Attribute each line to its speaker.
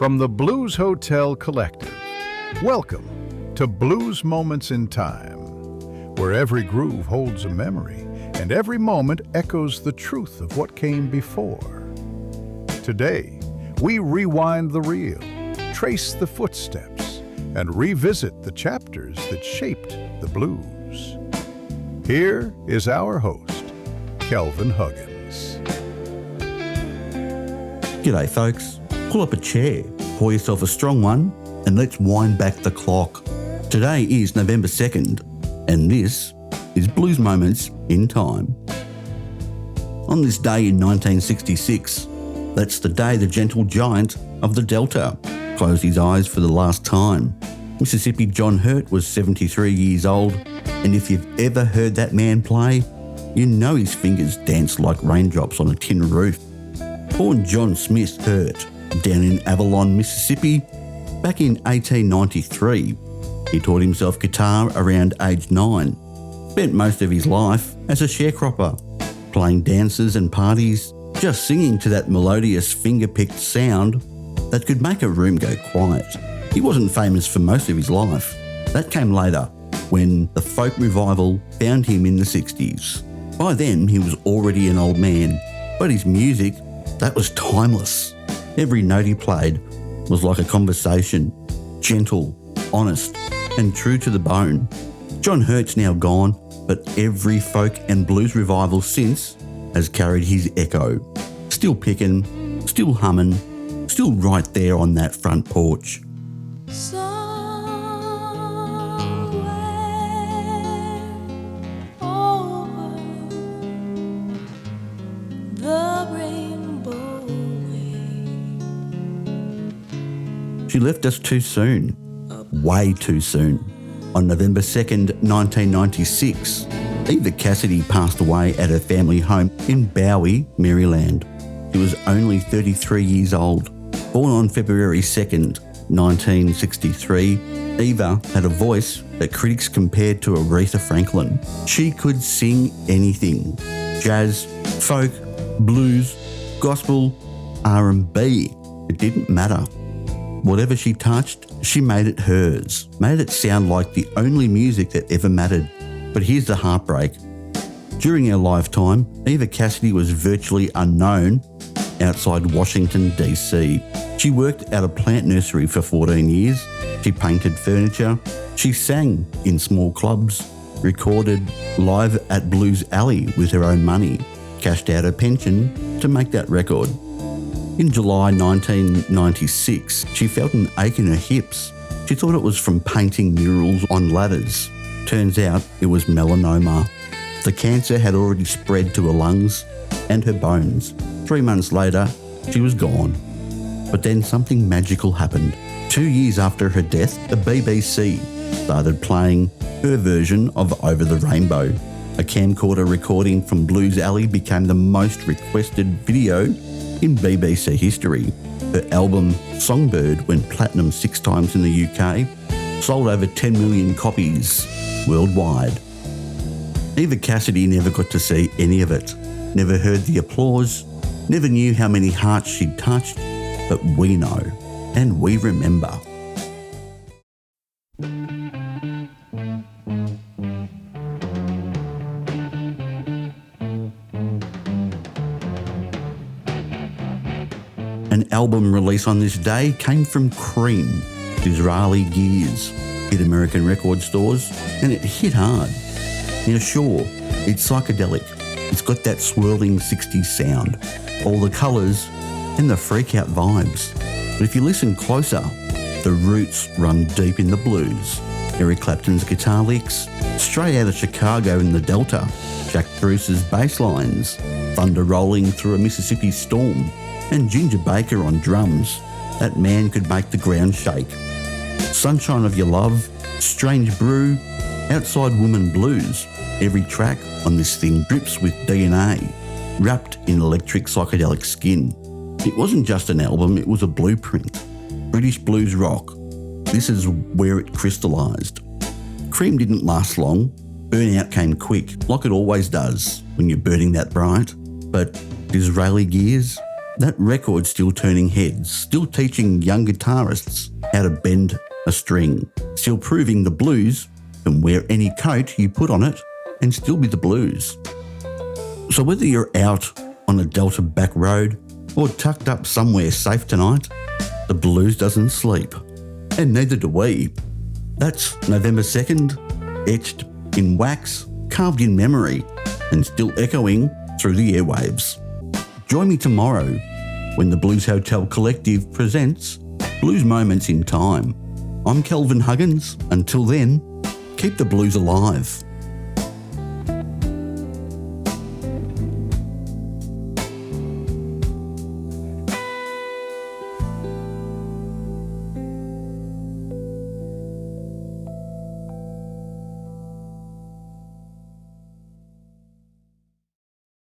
Speaker 1: From the Blues Hotel Collective, welcome to Blues Moments in Time, where every groove holds a memory and every moment echoes the truth of what came before. Today, we rewind the reel, trace the footsteps, and revisit the chapters that shaped the blues. Here is our host, Kelvin Huggins.
Speaker 2: G'day folks, pull up a chair, pour yourself a strong one, and let's wind back the clock. Today is November 2nd, and this is Blues Moments in Time. On this day in 1966, that's the day the gentle giant of the Delta closed his eyes for the last time. Mississippi John Hurt was 73 years old, and if you've ever heard that man play, you know his fingers danced like raindrops on a tin roof. Born John Smith Hurt down in Avalon, Mississippi, back in 1893, he taught himself guitar around age 9. Spent most of his life as a sharecropper, playing dances and parties, just singing to that melodious fingerpicked sound that could make a room go quiet. He wasn't famous for most of his life. That came later, when the folk revival found him in the 60s. By then, he was already an old man, but his music, that was timeless. Every note he played was like a conversation, gentle, honest, and true to the bone. John Hurt's now gone, but every folk and blues revival since has carried his echo. Still picking, still humming, still right there on that front porch. She left us too soon, way too soon. On November 2nd, 1996, Eva Cassidy passed away at her family home in Bowie, Maryland. She was only 33 years old. Born on February 2nd, 1963, Eva had a voice that critics compared to Aretha Franklin. She could sing anything: jazz, folk, blues, gospel, R&B. It didn't matter. Whatever she touched, she made it hers, made it sound like the only music that ever mattered. But here's the heartbreak. During her lifetime, Eva Cassidy was virtually unknown outside Washington, D.C. She worked at a plant nursery for 14 years. She painted furniture. She sang in small clubs, recorded live at Blues Alley with her own money, cashed out her pension to make that record. In July 1996, she felt an ache in her hips. She thought it was from painting murals on ladders. Turns out it was melanoma. The cancer had already spread to her lungs and her bones. 3 months later, she was gone. But then something magical happened. 2 years after her death, the BBC started playing her version of Over the Rainbow. A camcorder recording from Blues Alley became the most requested video in BBC history. Her album Songbird went platinum 6 times in the UK, sold over 10 million copies worldwide. Eva Cassidy never got to see any of it, never heard the applause, never knew how many hearts she'd touched, but we know, and we remember. An album release on this day came from Cream. Disraeli Gears hit American record stores, and it hit hard. Now sure, it's psychedelic. It's got that swirling 60s sound, all the colours and the freak-out vibes. But if you listen closer, the roots run deep in the blues. Eric Clapton's guitar licks, straight out of Chicago in the Delta, Jack Bruce's bass lines, thunder rolling through a Mississippi storm, and Ginger Baker on drums. That man could make the ground shake. Sunshine of Your Love, Strange Brew, Outside Woman Blues. Every track on this thing drips with DNA, wrapped in electric psychedelic skin. It wasn't just an album, it was a blueprint. British blues rock. This is where it crystallised. Cream didn't last long. Burnout came quick, like it always does when you're burning that bright. But Disraeli Gears, That record's still turning heads, still teaching young guitarists how to bend a string, still proving the blues can wear any coat you put on it and still be the blues. So whether you're out on a Delta back road or tucked up somewhere safe tonight, the blues doesn't sleep, and neither do we. That's November 2nd, etched in wax, carved in memory, and still echoing through the airwaves. Join me tomorrow when the Blues Hotel Collective presents Blues Moments in Time. I'm Kelvin Huggins. Until then, keep the blues alive.